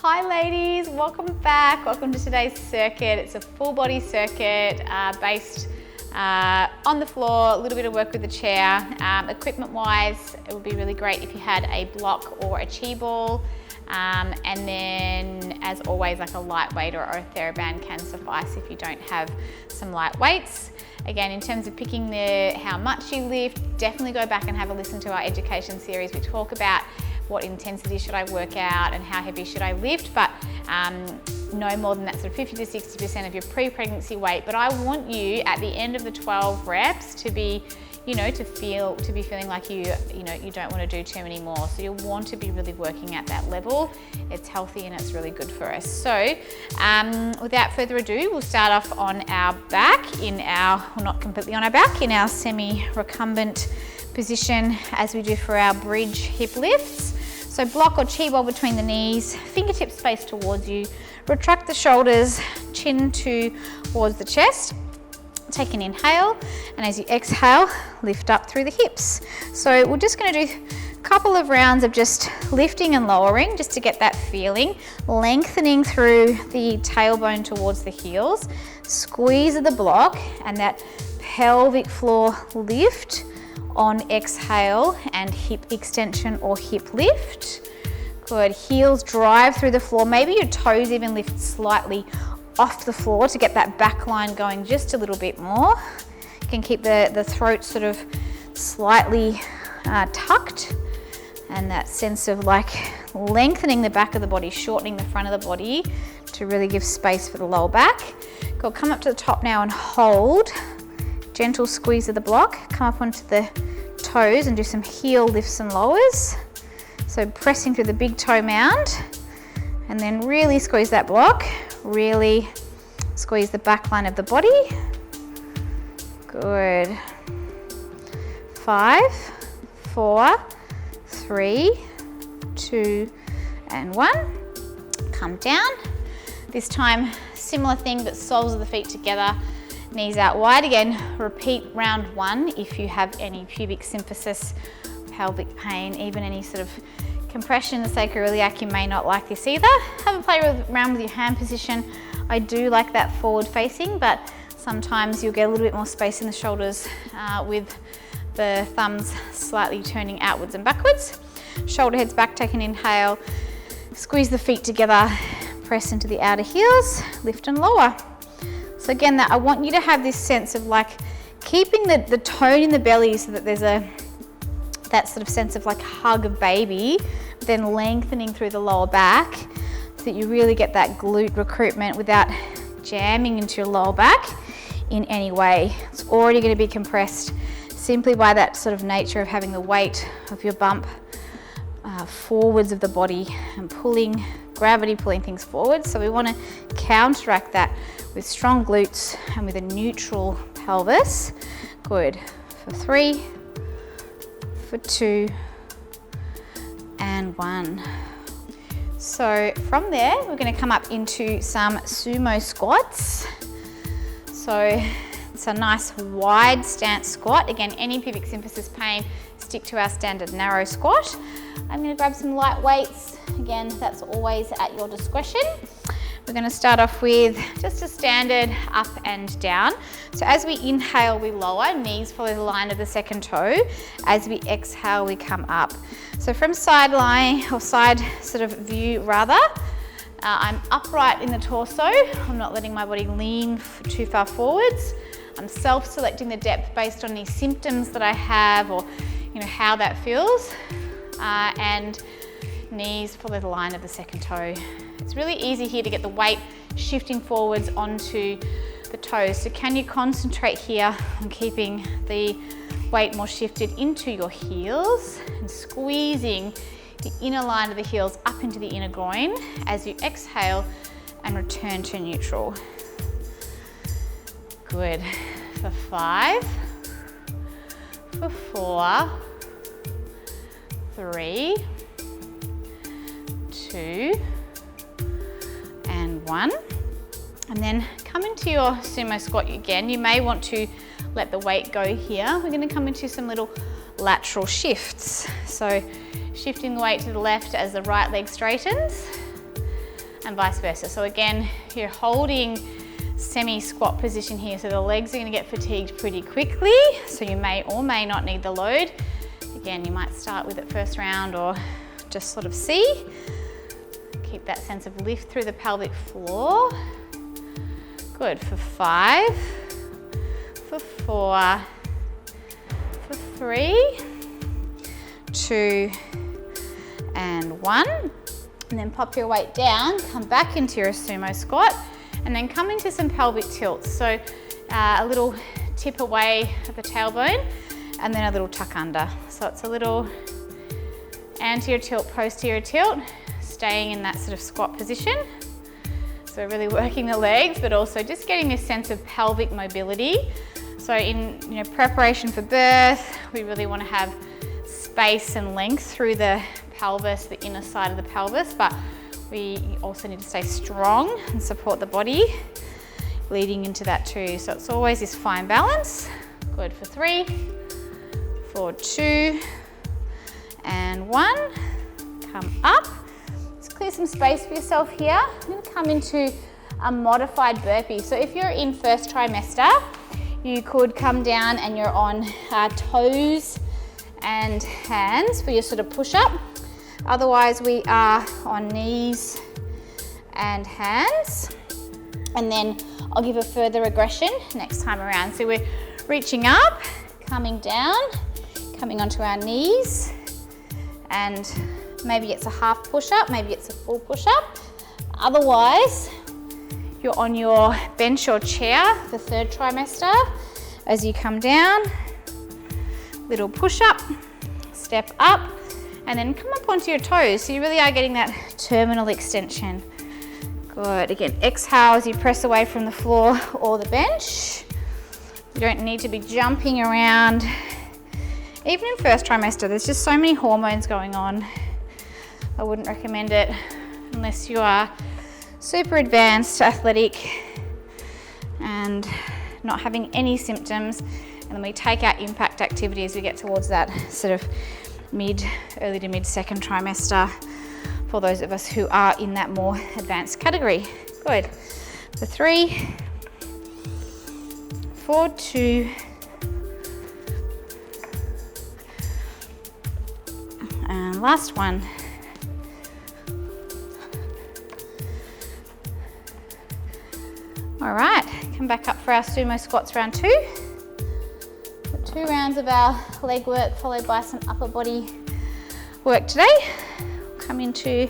Hi ladies, welcome back. Welcome to today's circuit. It's a full body circuit based on the floor, a little bit of work with the chair. Equipment wise, it would be really great if you had a block or a chi ball. And then as always, like a lightweight or a TheraBand can suffice if you don't have some light weights. Again, in terms of picking how much you lift, definitely go back and have a listen to our education series. We talk about what intensity should I work out and how heavy should I lift, but no more than that sort of 50 to 60% of your pre-pregnancy weight. But I want you at the end of the 12 reps to be, to be feeling like you don't want to do too many more. So you'll want to be really working at that level. It's healthy and it's really good for us. So without further ado, we'll start off on our back not completely on our back, in our semi-recumbent position as we do for our bridge hip lifts. So block or chi ball between the knees, fingertips face towards you, retract the shoulders, chin towards the chest. Take an inhale, and as you exhale, lift up through the hips. So we're just going to do a couple of rounds of just lifting and lowering just to get that feeling, lengthening through the tailbone towards the heels, squeeze of the block and that pelvic floor lift on exhale, and hip extension or hip lift. Good, heels drive through the floor, maybe your toes even lift slightly off the floor to get that back line going just a little bit more. You can keep the throat sort of slightly tucked, and that sense of like lengthening the back of the body, shortening the front of the body to really give space for the lower back. Good, come up to the top now and hold. Gentle squeeze of the block, come up onto the toes and do some heel lifts and lowers. So pressing through the big toe mound, and then really squeeze that block, really squeeze the back line of the body. Good. 5, 4, 3, 2, and 1. Come down. This time, similar thing, but soles of the feet together. Knees out wide again. Repeat round 1 if you have any pubic symphysis, pelvic pain, even any sort of compression in the sacroiliac. You may not like this either. Have a play around with your hand position. I do like that forward facing, but sometimes you'll get a little bit more space in the shoulders with the thumbs slightly turning outwards and backwards. Shoulder heads back, take an inhale. Squeeze the feet together, press into the outer heels, lift and lower. So again, I want you to have this sense of like keeping the tone in the belly so that there's that sort of sense of like hug of baby, then lengthening through the lower back so that you really get that glute recruitment without jamming into your lower back in any way. It's already going to be compressed simply by that sort of nature of having the weight of your bump forwards of the body and gravity pulling things forward. So we want to counteract that with strong glutes and with a neutral pelvis. Good. For 3, for 2, and 1. So from there, we're going to come up into some sumo squats. So it's a nice wide stance squat. Again, any pubic symphysis pain, stick to our standard narrow squat. I'm going to grab some light weights. Again, that's always at your discretion. We're going to start off with just a standard up and down. So as we inhale, we lower, knees follow the line of the second toe. As we exhale, we come up. So from side line, or side sort of view rather, I'm upright in the torso. I'm not letting my body lean too far forwards. I'm self-selecting the depth based on any symptoms that I have, or how that feels. And knees follow the line of the second toe. It's really easy here to get the weight shifting forwards onto the toes. So can you concentrate here on keeping the weight more shifted into your heels and squeezing the inner line of the heels up into the inner groin as you exhale and return to neutral. Good. For 5, for 4, 3, 2, and 1. And then come into your sumo squat again. You may want to let the weight go here. We're going to come into some little lateral shifts. So shifting the weight to the left as the right leg straightens, and vice versa. So again, you're holding semi-squat position here, so the legs are going to get fatigued pretty quickly, so you may or may not need the load. Again, you might start with it first round or just sort of see. Keep that sense of lift through the pelvic floor. Good, for 5, for 4, for 3, 2, and 1. And then pop your weight down, come back into your sumo squat, and then come into some pelvic tilts. So a little tip away at the tailbone, and then a little tuck under. So it's a little anterior tilt, posterior tilt, staying in that sort of squat position. So really working the legs, but also just getting this sense of pelvic mobility. So in preparation for birth, we really want to have space and length through the pelvis, the inner side of the pelvis, but we also need to stay strong and support the body leading into that too. So it's always this fine balance. Good, for 3, for 2, and 1. Come up. Clear some space for yourself here. I'm going to come into a modified burpee. So if you're in first trimester, you could come down and you're on toes and hands for your sort of push-up. Otherwise, we are on knees and hands. And then I'll give a further aggression next time around. So we're reaching up, coming down, coming onto our knees, and maybe it's a half push-up, maybe it's a full push-up. Otherwise, you're on your bench or chair for third trimester. As you come down, little push-up, step up, and then come up onto your toes. So you really are getting that terminal extension. Good, again, exhale as you press away from the floor or the bench. You don't need to be jumping around. Even in first trimester, there's just so many hormones going on. I wouldn't recommend it unless you are super advanced, athletic, and not having any symptoms. And then we take our impact activity as we get towards that sort of early to mid second trimester for those of us who are in that more advanced category. Good. For 3, for 2, and last one. All right, come back up for our sumo squats round 2. Got 2 rounds of our leg work followed by some upper body work today. Come into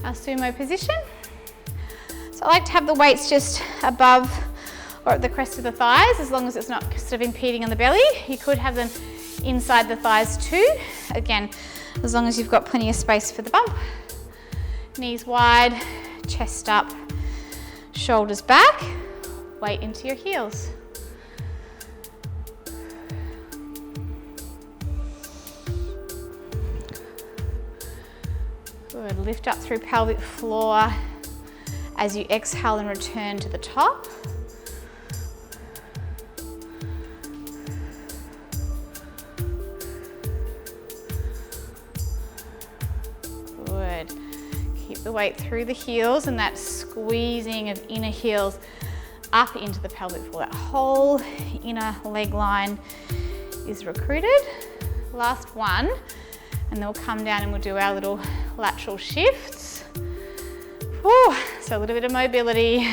our sumo position. So I like to have the weights just above or at the crest of the thighs, as long as it's not sort of impeding on the belly. You could have them inside the thighs too. Again, as long as you've got plenty of space for the bump. Knees wide, chest up, shoulders back, weight into your heels. Good, lift up through pelvic floor as you exhale and return to the top. Good. Keep the weight through the heels and that squeezing of inner heels up into the pelvic floor. That whole inner leg line is recruited. Last one, and then we'll come down and we'll do our little lateral shifts. Whew. So a little bit of mobility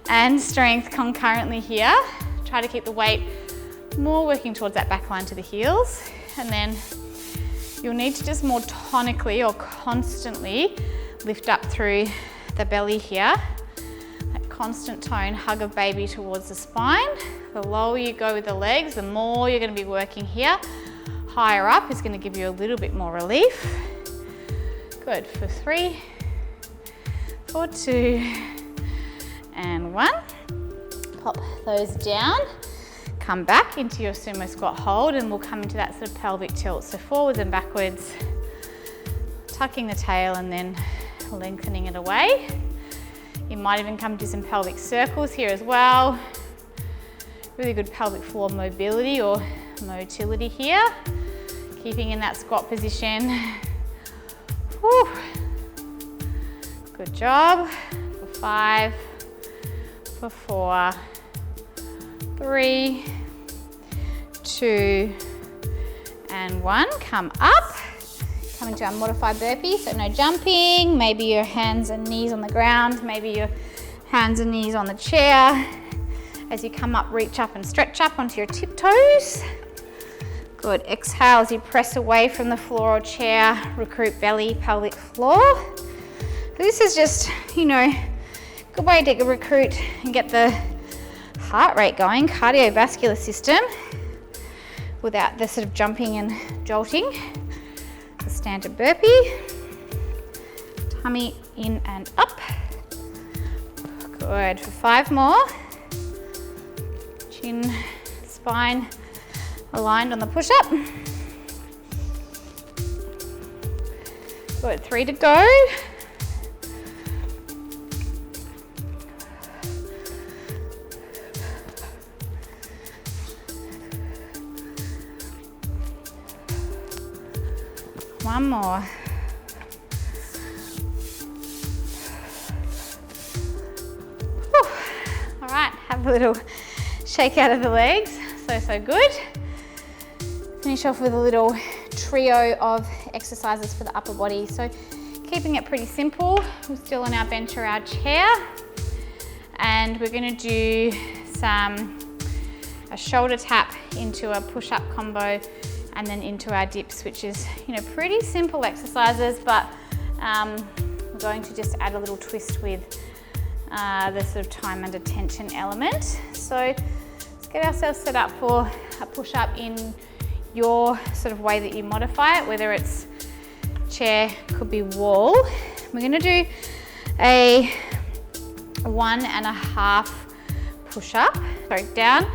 and strength concurrently here. Try to keep the weight more working towards that back line to the heels, and then you'll need to just more tonically or constantly lift up through the belly here. That constant tone, hug of baby towards the spine. The lower you go with the legs, the more you're going to be working here. Higher up is going to give you a little bit more relief. Good, for 3, for 2, and 1. Pop those down. Come back into your sumo squat hold, and we'll come into that sort of pelvic tilt. So forwards and backwards, tucking the tail and then lengthening it away. You might even come to some pelvic circles here as well. Really good pelvic floor mobility or motility here. Keeping in that squat position. Whew. Good job. For 5, for 4, 3, 2, and 1. Come up. Come into our modified burpee, so no jumping. Maybe your hands and knees on the ground, maybe your hands and knees on the chair. As you come up, reach up and stretch up onto your tiptoes. Good. Exhale as you press away from the floor or chair. Recruit belly, pelvic floor. So this is just, you know, good way to recruit and get the heart rate going, cardiovascular system, without the sort of jumping and jolting. The standard burpee. Tummy in and up. Good. For 5 more. Chin, spine aligned on the push-up. Good. 3 to go. One more. Whew. All right, have a little shake out of the legs. So good. Finish off with a little trio of exercises for the upper body. So keeping it pretty simple, we're still on our bench or our chair. And we're gonna do a shoulder tap into a push-up combo and then into our dips, which is, you know, pretty simple exercises, but we're going to just add a little twist with the sort of time under tension element. So let's get ourselves set up for a push-up in your sort of way that you modify it, whether it's chair, could be wall. We're gonna do a 1.5 push-up, so down,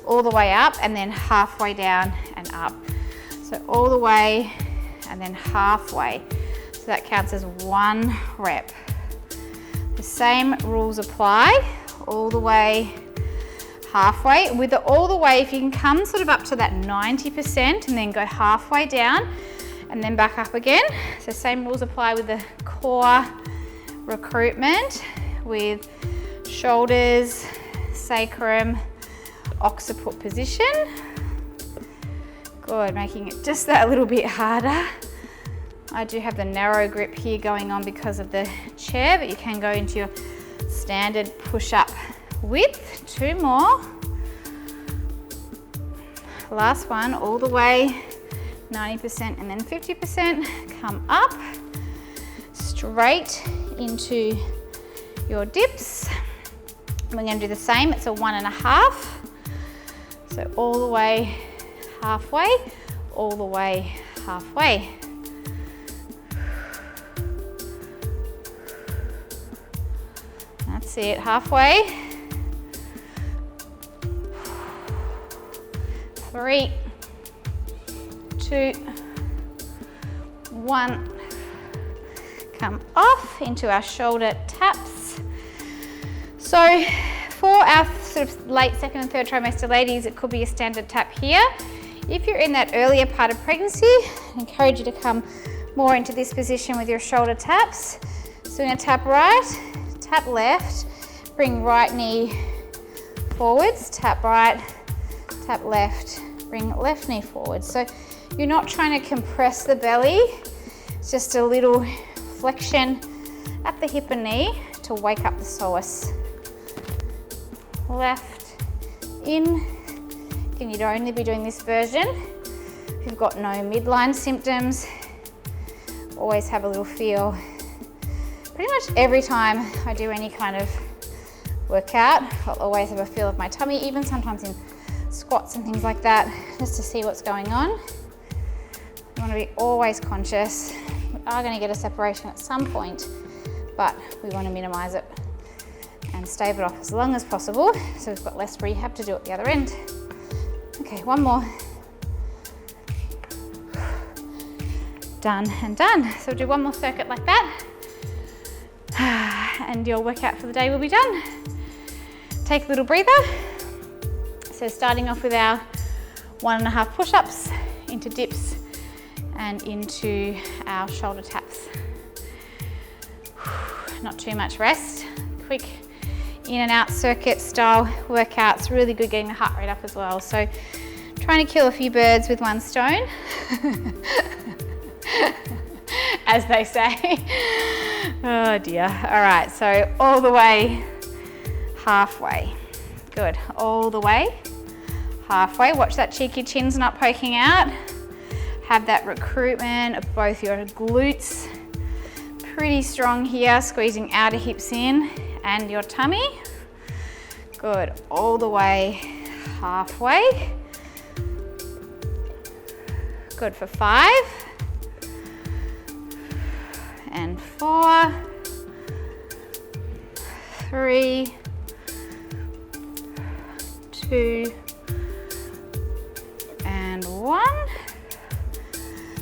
all the way up, and then halfway down and up. So all the way and then halfway. So that counts as 1 rep. The same rules apply, all the way, halfway. With the all the way, if you can come sort of up to that 90% and then go halfway down and then back up again. So same rules apply with the core recruitment, with shoulders, sacrum, occiput position. Good, making it just that little bit harder. I do have the narrow grip here going on because of the chair, but you can go into your standard push-up width. 2 more. Last one, all the way, 90% and then 50%. Come up, straight into your dips. We're going to do the same, it's a 1.5. So all the way, halfway, all the way, halfway. That's it, halfway. 3, 2, 1. Come off into our shoulder taps. So for our sort of late 2nd and 3rd trimester ladies, it could be a standard tap here. If you're in that earlier part of pregnancy, I encourage you to come more into this position with your shoulder taps. So we're going to tap right, tap left, bring right knee forwards, tap right, tap left, bring left knee forward. So you're not trying to compress the belly, it's just a little flexion at the hip and knee to wake up the psoas. Left, in. And you'd only be doing this version if you've got no midline symptoms. Always have a little feel. Pretty much every time I do any kind of workout, I'll always have a feel of my tummy, even sometimes in squats and things like that, just to see what's going on. You want to be always conscious. We are going to get a separation at some point, but we want to minimize it and stave it off as long as possible, so we've got less rehab to do at the other end. Okay, 1 more. Done and done. So we'll do 1 more circuit like that. And your workout for the day will be done. Take a little breather. So starting off with our 1.5 push-ups into dips and into our shoulder taps. not too much rest. Quick in and out circuit style workouts, really good getting the heart rate up as well. So trying to kill a few birds with one stone, as they say. Oh dear. All right, so all the way, halfway. Good, all the way, halfway. Watch that cheeky chin's not poking out. Have that recruitment of both your glutes pretty strong here, squeezing outer hips in and your tummy. Good, all the way, halfway. Good for 5 and 4, 3, 2 and 1.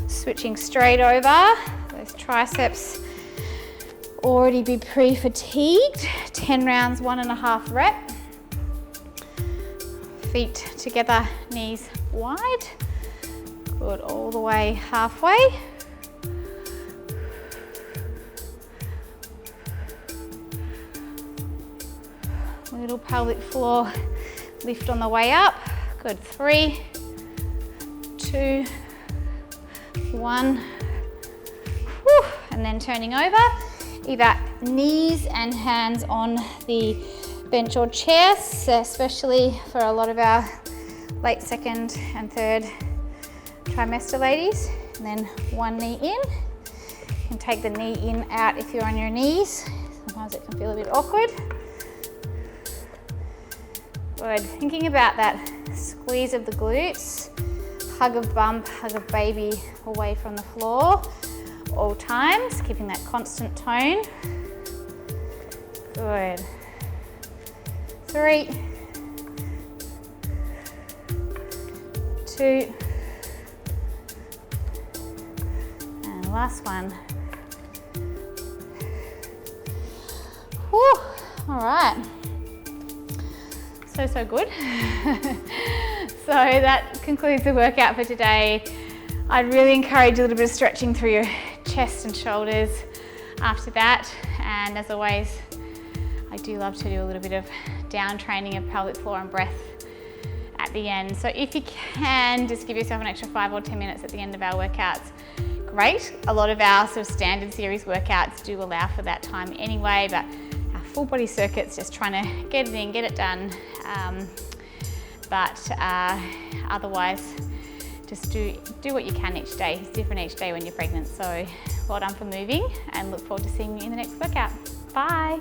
Switching straight over. Those triceps already be pre-fatigued. 10 rounds, 1.5 rep. Feet together, knees wide. Good, all the way halfway. Little pelvic floor lift on the way up. Good, 3, 2, 1. Whew. And then turning over, either knees and hands on the bench or chair, especially for a lot of our late second and third trimester ladies. And then one knee in. You can take the knee in out if you're on your knees. Sometimes it can feel a bit awkward. Good, thinking about that squeeze of the glutes, hug of bump, hug of baby away from the floor, all times, keeping that constant tone. Good. 3, 2, and last one. Whew, all right. So good. So that concludes the workout for today. I'd really encourage a little bit of stretching through your chest and shoulders after that. And as always, I do love to do a little bit of down training of pelvic floor and breath at the end. So if you can, just give yourself an extra 5 or 10 minutes at the end of our workouts. Great. A lot of our sort of standard series workouts do allow for that time anyway, but our full body circuits, just trying to get it in, get it done. Otherwise, just do what you can each day. It's different each day when you're pregnant. So well done for moving, and look forward to seeing you in the next workout. Bye.